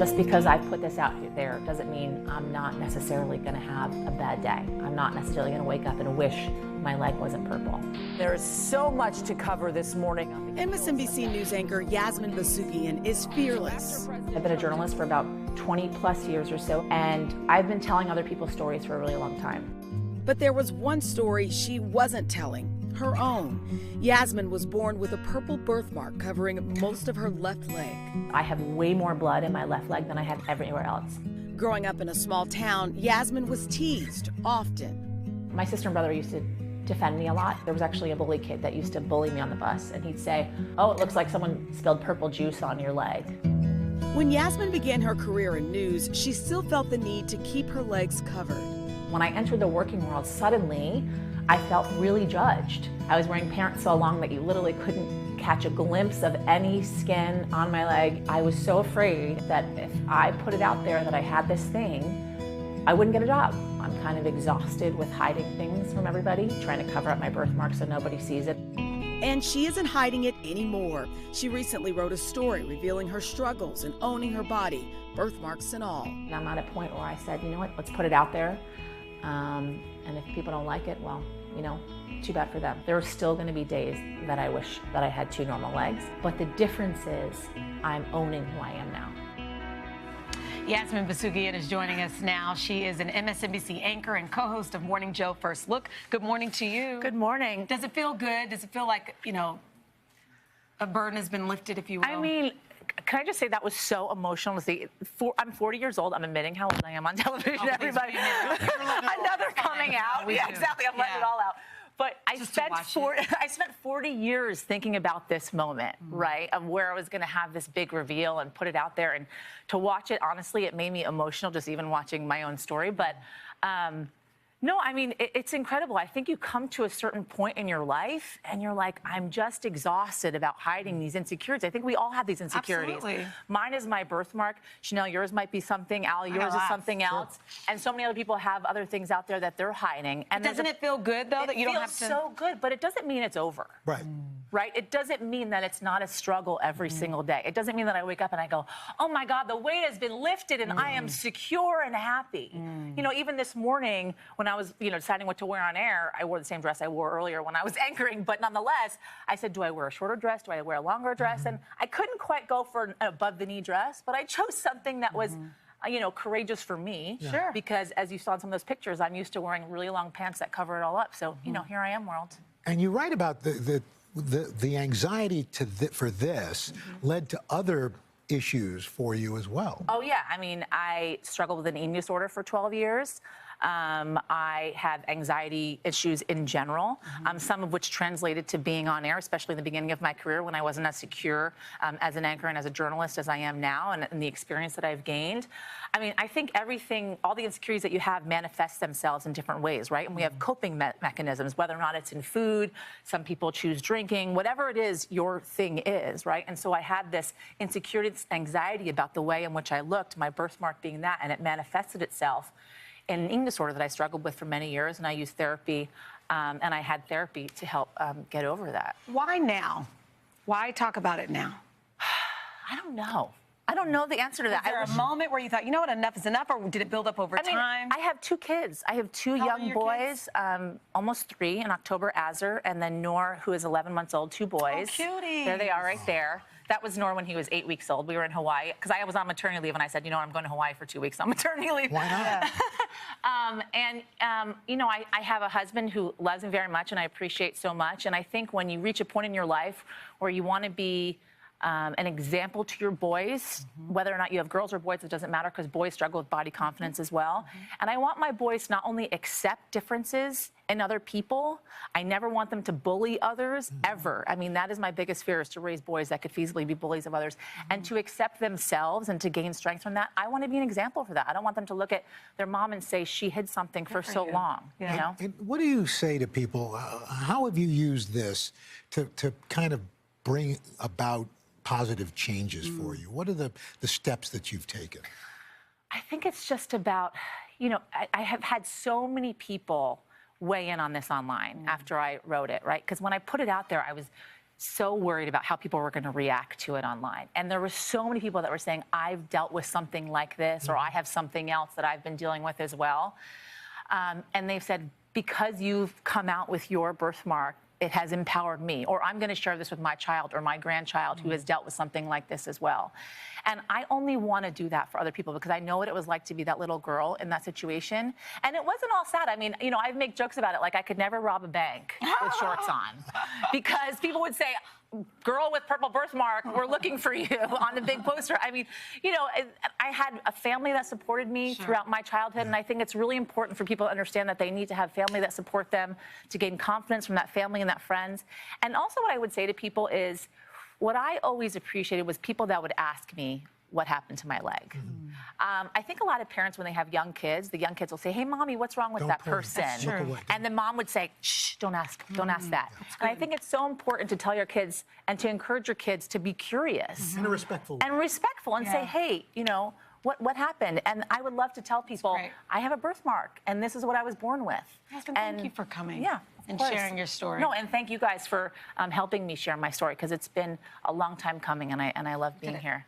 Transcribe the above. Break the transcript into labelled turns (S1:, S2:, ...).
S1: Just because I put this out there doesn't mean I'm not necessarily going to have a bad day. I'm not necessarily going to wake up and wish my leg wasn't purple.
S2: There is so much to cover this morning.
S3: MSNBC News anchor Yasmin Vossoughian is fearless.
S1: I've been a journalist for about 20 plus years or so, and I've been telling other people's stories for a really long time.
S3: But there was one story she wasn't telling, her own. Yasmin was born with a purple birthmark covering most of her left leg.
S1: I have way more blood in my left leg than I have everywhere else.
S3: Growing up in a small town, Yasmin was teased often.
S1: My sister and brother used to defend me a lot. There was actually a bully kid that used to bully me on the bus, and he'd say, "Oh, it looks like someone spilled purple juice on your leg."
S3: When Yasmin began her career in news, she still felt the need to keep her legs covered.
S1: When I entered the working world, suddenly I felt really judged. I was wearing pants so long that you literally couldn't catch a glimpse of any skin on my leg. I was so afraid that if I put it out there that I had this thing, I wouldn't get a job. I'm kind of exhausted with hiding things from everybody, trying to cover up my birthmark so nobody sees it.
S3: And she isn't hiding it anymore. She recently wrote a story revealing her struggles and owning her body, birthmarks and all.
S1: And I'm at a point where I said, you know what, let's put it out there. And if people don't like it, well, you know, too bad for them. There are still going to be days that I wish that I had two normal legs. But the difference is I'm owning who I am now.
S4: Yasmin Vossoughian is joining us now. She is an MSNBC anchor and co-host of Morning Joe First Look. Good morning to you.
S5: Good morning.
S4: Does it feel good? Does it feel like, you know, a burden has been lifted, if you will?
S5: I mean, can I just say that was so emotional to see? I'm 40 years old. I'm admitting how old I am on television, everybody. Another coming out. Yeah, exactly. I'm letting it all out. But I spent 40 years thinking about this moment, right, of where I was going to have this big reveal and put it out there. And to watch it, honestly, it made me emotional just even watching my own story. But no, I mean, it's incredible. I think you come to a certain point in your life and you're like, I'm just exhausted about hiding these insecurities. I think we all have these insecurities.
S4: Absolutely.
S5: Mine is my birthmark. Chanel, yours might be something. Al, yours is something else. And so many other people have other things out there that they're hiding. And
S4: doesn't it feel good, though, that you don't have to?
S5: It feels so good, but it doesn't mean it's over.
S6: Right.
S5: Right? It doesn't mean that it's not a struggle every single day. It doesn't mean that I wake up and I go, oh my God, the weight has been lifted and I am secure and happy. You know, even this morning when I was, deciding what to wear on air, I wore the same dress I wore earlier when I was anchoring, but nonetheless, I said, do I wear a shorter dress? Do I wear a longer dress? And I couldn't quite go for an above the knee dress, but I chose something that was courageous for me.
S6: Yeah.
S5: Sure. Because as you saw in some of those pictures, I'm used to wearing really long pants that cover it all up. So, here I am, world.
S6: And you write about the anxiety for this led to other issues for you as well.
S5: Oh, yeah. I mean, I struggled with an eating disorder for 12 years. I had anxiety issues in general, some of which translated to being on air, especially in the beginning of my career when I wasn't as secure as an anchor and as a journalist as I am now, and the experience that I've gained. I mean, I think all the insecurities that you have manifest themselves in different ways, right? And we have coping mechanisms, whether or not it's in food, some people choose drinking, whatever it is your thing is, right? And so I had this insecurity, this anxiety about the way in which I looked, my birthmark being that, and it manifested itself in an eating disorder that I struggled with for many years, and I used therapy, and I had therapy to help get over that.
S4: Why now? Why talk about it now?
S5: I don't know. I don't know the answer to that.
S4: Was there a moment where you thought, you know what, enough is enough, or did it build up over time?
S5: I have two kids. I have two young boys, almost 3 in October, Azar, and then Noor, who is 11 months old, 2 boys.
S4: Oh, cuties.
S5: There they are right there. That was Noor when he was 8 weeks old. We were in Hawaii, because I was on maternity leave, and I said, I'm going to Hawaii for 2 weeks on maternity leave.
S6: Why not?
S5: I have a husband who loves me very much, and I appreciate so much. And I think when you reach a point in your life where you want to be an example to your boys, whether or not you have girls or boys, it doesn't matter, because boys struggle with body confidence as well. And I want my boys to not only accept differences in other people, I never want them to bully others, ever. I mean, that is my biggest fear, is to raise boys that could feasibly be bullies of others, and to accept themselves and to gain strength from that. I want to be an example for that. I don't want them to look at their mom and say, she hid something for so long, you know?
S6: And what do you say to people? How have you used this to kind of bring about positive changes for you? What are the steps that you've taken?
S5: I think it's just about, I have had so many people weigh in on this online after I wrote it, right? Because when I put it out there, I was so worried about how people were going to react to it online. And there were so many people that were saying, I've dealt with something like this, or I have something else that I've been dealing with as well. And they've said, because you've come out with your birthmark, it has empowered me, or I'm going to share this with my child or my grandchild who has dealt with something like this as well. And I only want to do that for other people because I know what it was like to be that little girl in that situation. And it wasn't all sad. I mean, you know, I make jokes about it, like I could never rob a bank with shorts on, because people would say, girl with purple birthmark, we're looking for you on the big poster. I mean, you know, I had a family that supported me throughout my childhood, and I think it's really important for people to understand that they need to have family that support them, to gain confidence from that family and that friends. And also what I would say to people is, what I always appreciated was people that would ask me what happened to my leg. I think a lot of parents, when they have young kids, the young kids will say, hey, mommy, what's wrong with that person? And the mom would say, shh, don't ask that. And I think it's so important to tell your kids and to encourage your kids to be curious.
S6: In a respectful way.
S5: And respectful, and say, hey, you know, what happened? And I would love to tell people, I have a birthmark, and this is what I was born with.
S4: Yasmin, thank you for coming.
S5: Yeah.
S4: And sharing your story.
S5: No, and thank you guys for helping me share my story, because it's been a long time coming, and I love being here.